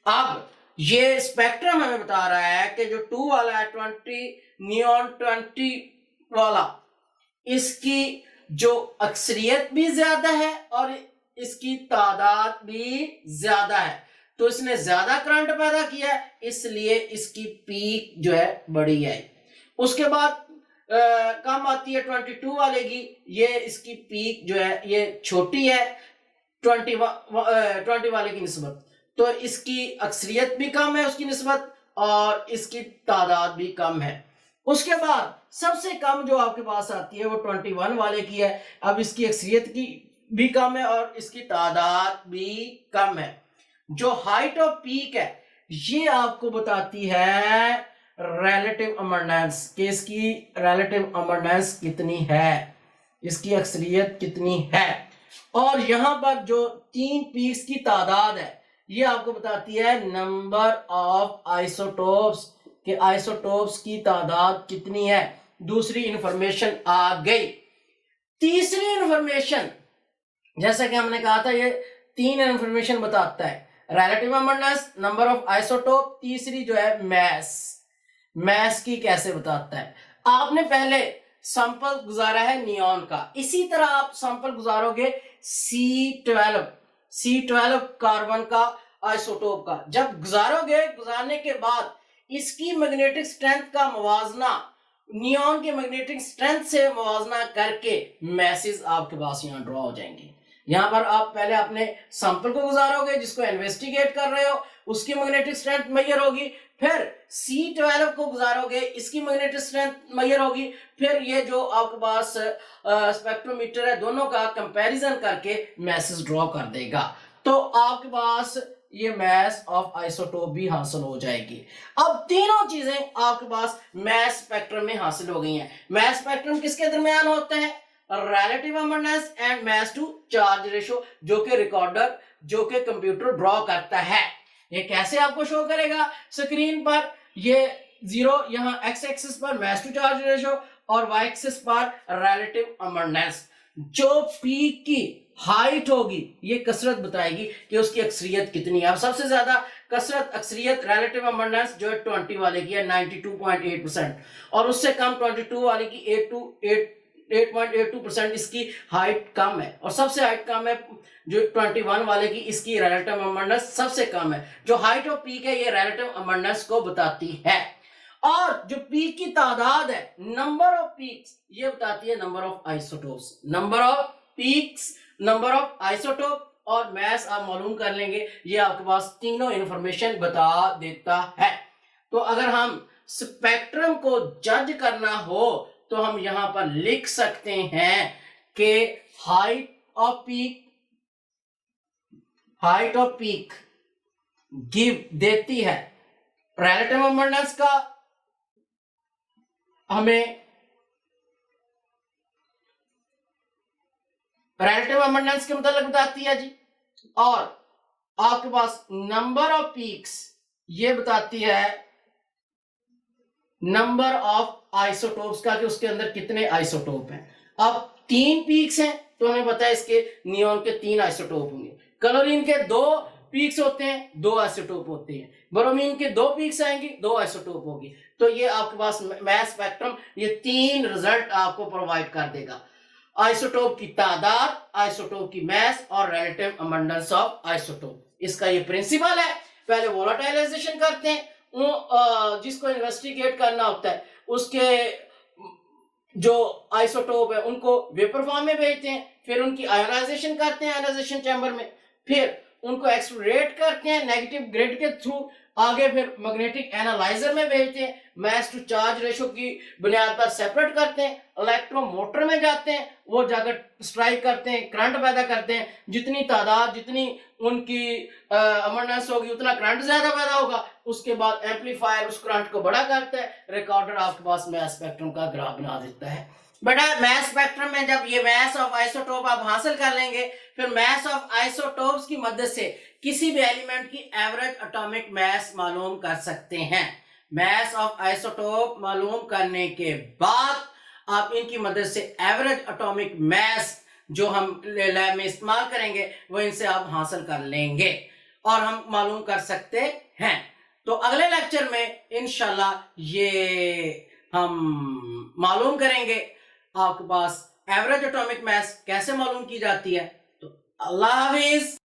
अब ये स्पेक्ट्रम हमें बता रहा है कि जो 2 वाला है 20 नियॉन 20 वाला, इसकी जो अक्सरियत भी ज्यादा है और इसकी तादाद भी ज्यादा है। तो इसने ज्यादा करंट पैदा किया है, इसलिए इसकी पीक जो है बड़ी है। उसके बाद कम आती है 22 वाले की, ये इसकी पीक जो है ये छोटी है 20 वाले की निस्बत। तो इसकी अक्सरियत भी कम है उसकी निस्बत और इसकी तादाद भी कम है। उसके बाद सबसे कम जो आपके पास आती है वो 21 वाले की है। अब इसकी अक्सरियत की भी कम है और इसकी तादाद भी कम है। जो हाइट ऑफ पीक है ये आपको बताती है रिलेटिव अबंडेंस, कि इसकी रिलेटिव अबंडेंस कितनी है, इसकी अक्सरियत कितनी है। और यहां पर जो 3 पीक्स की तादाद है ये आपको बताती है नंबर ऑफ आइसोटोप्स, कि आइसोटोप्स की तादाद कितनी है। दूसरी इंफॉर्मेशन आ गई। तीसरी इंफॉर्मेशन, जैसा कि हमने कहा था ये 3 इंफॉर्मेशन बताता है, relative abundance, number of isotope, तीसरी जो है मास की कैसे बताता है। आपने पहले सैंपल गुजारा है नियॉन का, इसी तरह आप सैंपल गुजारोगे C12 कार्बन का आइसोटोप का। जब गुजारने के बाद इसकी मैग्नेटिक स्ट्रेंथ का मुवाजना नियॉन के मैग्नेटिक स्ट्रेंथ से मुवाजना करके मैसेज आपके पास यहाँ ड्रॉ हो जाएंगे। यहाँ पर आप पहले अपने सैंपल को गुजारोगे जिसको इन्वेस्टिगेट कर रहे हो, उसकी मैग्नेटिक स्ट्रेंथ मेजर होगी। फिर C12 को गुजारोगे, इसकी मैग्नेटिक स्ट्रेंथ मेजर होगी। फिर ये जो आपके पास स्पेक्ट्रोमीटर है दोनों का कंपैरिजन करके मैसेज ड्रॉ कर देगा। तो आपके पास ये मास ऑफ आइसोटोप भी हासिल हो जाएगी। अब तीनों चीजें आपके पास मास स्पेक्ट्रम में हासिल हो गई हैं। मास स्पेक्ट्रम किसके दरमियान होता है? Relative abundance and mass to charge ratio, जो कि रिकॉर्डर, जो कि कंप्यूटर ड्रॉ करता है। ये कैसे आपको शो करेगा स्क्रीन पर? ये जीरो यहाँ एक्स एक्सिस पर मास टू चार्ज रेशियो और वाई एक्सिस पर रिलेटिव अबंडेंस। जो पीक की हाइट होगी ये कसरत बताएगी कि उसकी अक्सरियत कितनी है। अब सबसे ज्यादा कसरत अक्सरियत रिलेटिव अबंडेंस जो है 20 वाले की है 92.8%, और उससे कम 22 वाले की 8.82%। इसकी हाइट कम है, और सबसे हाइट कम है जो 21 वाले की, इसकी रिलेटिव अबंडेंस सबसे कम है। जो हाइट ऑफ पीक है ये रिलेटिव अबंडेंस को बताती है। और जो पीक की तादाद है, नंबर ऑफ पीक्स, ये बताती है number of isotopes. Number of peaks, number of isotope और मास आप मालूम कर लेंगे। ये आपके पास तीनों इंफॉर्मेशन बता देता है। तो अगर हम स्पेक्ट्रम को जज करना हो तो हम यहां पर लिख सकते हैं कि हाइट ऑफ पीक गिव देती है रिलेटिव अबंडेंस का, हमें रिलेटिव अबंडेंस के मतलब बताती है जी। और आपके पास नंबर ऑफ पीक्स ये बताती है नंबर ऑफ आइसोटोप्स का, कि उसके अंदर कितने आइसोटोप हैं। अब 3 पीक्स हैं तो हमें पता है इसके नियोन के 3 आइसोटोप होंगे। क्लोरीन के 2 पीक्स होते हैं, 2 आइसोटोप होते हैं। ब्रोमीन के 2 पीक्स आएंगे, 2 आइसोटोप होगी। तो ये आपके पास मास स्पेक्ट्रम ये 3 रिजल्ट आपको प्रोवाइड कर देगा। आइसोटोप की तादाद, आइसोटोप की मास और रिलेटिव अबंडेंस ऑफ आइसोटोप। इसका ये प्रिंसिपल है। पहले वोलेटाइलाइजेशन करते हैं, जिसको इन्वेस्टिगेट करना होता है उसके जो आइसोटोप है उनको वेपर फॉर्म में भेजते हैं, फिर उनकी आयोनाइजेशन करते हैं आयोनाइजेशन चैम्बर में, फिर उनको एक्सट्रेट करते हैं नेगेटिव ग्रेड के थ्रू, आगे फिर मैग्नेटिक एनालाइजर में भेजते हैं, मास टू चार्ज रेशियो की बुनियाद पर सेपरेट करते हैं, इलेक्ट्रोमोटर में जाते हैं, वो जाकर स्ट्राइक करते हैं, करंट पैदा करते हैं। जितनी तादाद, जितनी उनकी अबंडेंस होगी उतना करंट ज्यादा पैदा होगा। उसके बाद एम्पलीफायर उस करंट को बड़ा करता है, रिकॉर्डर आपके पास मास स्पेक्ट्रम का ग्राफ बना देता है। बेटा मास स्पेक्ट्रम में जब ये मास ऑफ आइसोटोप आप हासिल कर लेंगे, फिर मास ऑफ आइसोटोप्स की मदद से किसी भी एलिमेंट की एवरेज एटॉमिक मास मालूम कर सकते हैं। मास ऑफ आइसोटोप मालूम करने के बाद आप इनकी मदद से एवरेज एटॉमिक मास जो हम लैब में इस्तेमाल करेंगे वो इनसे आप हासिल कर लेंगे और हम मालूम कर सकते हैं। तो अगले लेक्चर में इंशाल्लाह ये हम मालूम करेंगे आपके पास एवरेज एटॉमिक मास कैसे मालूम की जाती है। तो अल्लाह हाफिज।